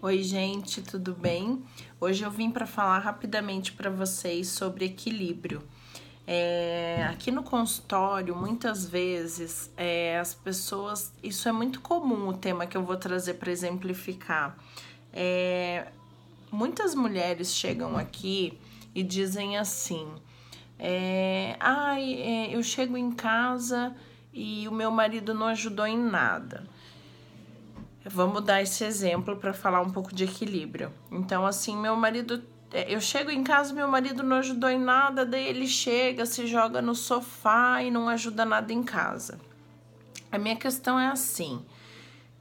Oi, gente, tudo bem? Hoje eu vim para falar rapidamente para vocês sobre equilíbrio. Aqui no consultório, muitas vezes, as pessoas... Isso é muito comum, o tema que eu vou trazer para exemplificar. Muitas mulheres chegam aqui e dizem assim... eu chego em casa e o meu marido não ajudou em nada. Vamos dar esse exemplo para falar um pouco de equilíbrio. Então, assim, meu marido... Eu chego em casa, meu marido não ajudou em nada, daí ele chega, se joga no sofá e não ajuda nada em casa. A minha questão é assim,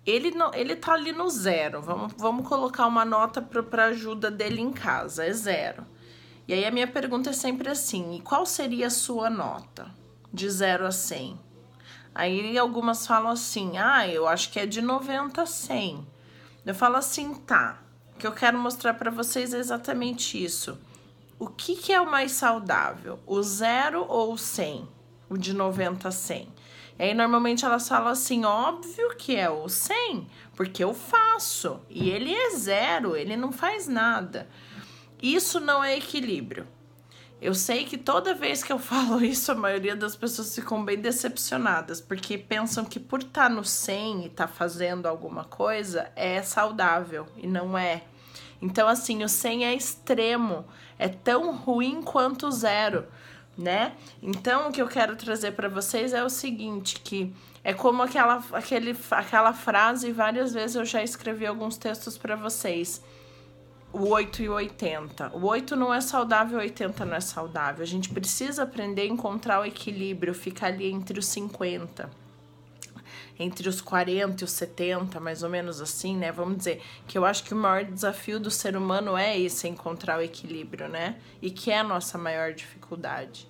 ele tá ali no zero, vamos colocar uma nota para ajuda dele em casa, é 0. E aí a minha pergunta é sempre assim, e qual seria a sua nota? De 0 a 100? Aí algumas falam assim, eu acho que é de 90 a 100. Eu falo assim, tá, o que eu quero mostrar para vocês é exatamente isso. O que é o mais saudável? O 0 ou o 100? O de 90 a 100. E aí normalmente elas falam assim, óbvio que é o 100, porque eu faço. E ele é 0, ele não faz nada. Isso não é equilíbrio. Eu sei que toda vez que eu falo isso, a maioria das pessoas ficam bem decepcionadas, porque pensam que por estar no 100 e estar fazendo alguma coisa, é saudável, e não é. Então, assim, o 100 é extremo, é tão ruim quanto o 0, né? Então, o que eu quero trazer para vocês é o seguinte, que é como aquela frase, várias vezes eu já escrevi alguns textos para vocês, o 8 e o 80. O 8 não é saudável, o 80 não é saudável. A gente precisa aprender a encontrar o equilíbrio, ficar ali entre os 50, entre os 40 e os 70, mais ou menos assim, né? Vamos dizer que eu acho que o maior desafio do ser humano é esse, encontrar o equilíbrio, né? E que é a nossa maior dificuldade.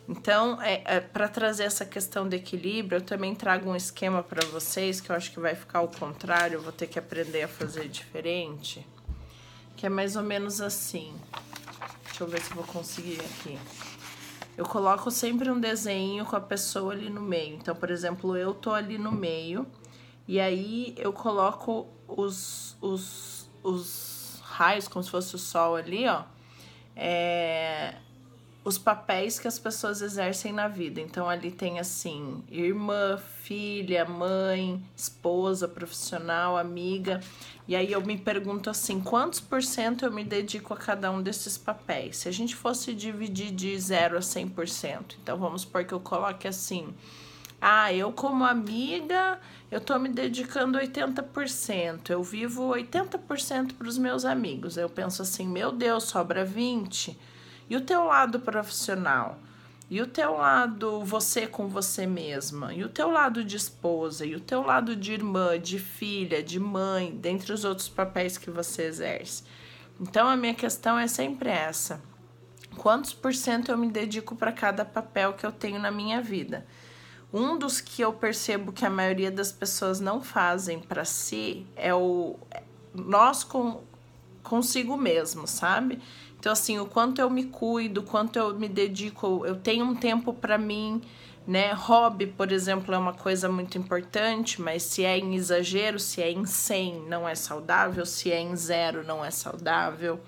Então, para trazer essa questão de equilíbrio, eu também trago um esquema para vocês, que eu acho que vai ficar ao contrário, eu vou ter que aprender a fazer diferente. Que é mais ou menos assim. Deixa eu ver se eu vou conseguir aqui. Eu coloco sempre um desenho com a pessoa ali no meio. Então, por exemplo, eu tô ali no meio. E aí eu coloco os raios, como se fosse o sol ali, ó. Os papéis que as pessoas exercem na vida. Então, ali tem assim, irmã, filha, mãe, esposa, profissional, amiga. E aí eu me pergunto assim, quantos % eu me dedico a cada um desses papéis? Se a gente fosse dividir de 0 a 100%, então vamos supor que eu coloque assim, eu como amiga, eu tô me dedicando 80%, eu vivo 80% para os meus amigos. Eu penso assim, meu Deus, sobra 20%. E o teu lado profissional? E o teu lado você com você mesma? E o teu lado de esposa? E o teu lado de irmã, de filha, de mãe, dentre os outros papéis que você exerce? Então, a minha questão é sempre essa. Quantos % eu me dedico para cada papel que eu tenho na minha vida? Um dos que eu percebo que a maioria das pessoas não fazem para si é o nós consigo mesmo, sabe? Então, assim, o quanto eu me cuido, o quanto eu me dedico, eu tenho um tempo para mim, né? Hobby, por exemplo, é uma coisa muito importante, mas se é em exagero, se é em 100, não é saudável, se é em 0, não é saudável.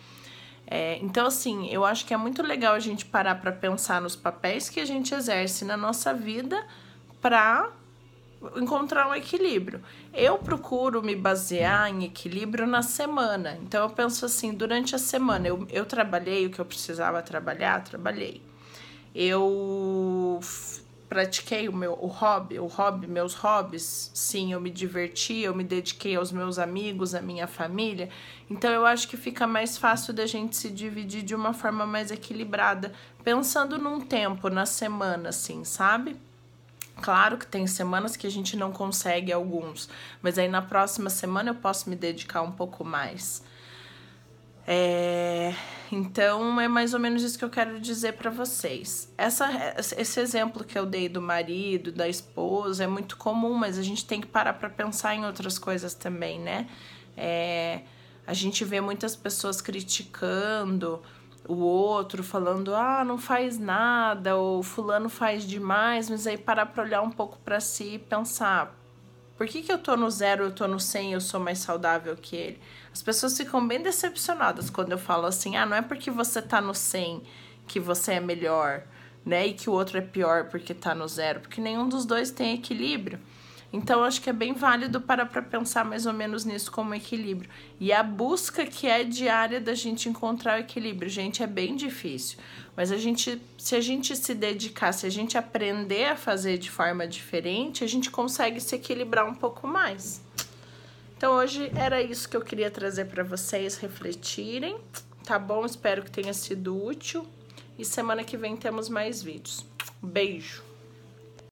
Então, assim, eu acho que é muito legal a gente parar para pensar nos papéis que a gente exerce na nossa vida para encontrar um equilíbrio. Eu procuro me basear em equilíbrio na semana. Então, eu penso assim, durante a semana, eu trabalhei o que eu precisava trabalhar, trabalhei. Eu pratiquei meus hobbies, sim, eu me diverti, eu me dediquei aos meus amigos, à minha família. Então, eu acho que fica mais fácil da gente se dividir de uma forma mais equilibrada, pensando num tempo, na semana, assim, sabe? Claro que tem semanas que a gente não consegue alguns, mas aí na próxima semana eu posso me dedicar um pouco mais. Então, é mais ou menos isso que eu quero dizer para vocês. Esse exemplo que eu dei do marido, da esposa, é muito comum, mas a gente tem que parar para pensar em outras coisas também, né? A gente vê muitas pessoas criticando o outro, falando, não faz nada, ou fulano faz demais, mas aí parar para olhar um pouco para si e pensar, Por que que eu tô no 0, eu tô no 100, eu sou mais saudável que ele? As pessoas ficam bem decepcionadas quando eu falo assim, ah, não é porque você tá no 100 que você é melhor, né? E que o outro é pior porque tá no 0, porque nenhum dos dois tem equilíbrio. Então, eu acho que é bem válido parar para pensar mais ou menos nisso como equilíbrio. E a busca que é diária da gente encontrar o equilíbrio, gente, é bem difícil. Mas se a gente se dedicar, se a gente aprender a fazer de forma diferente, a gente consegue se equilibrar um pouco mais. Então, hoje era isso que eu queria trazer para vocês refletirem, tá bom? Espero que tenha sido útil. E semana que vem temos mais vídeos. Beijo!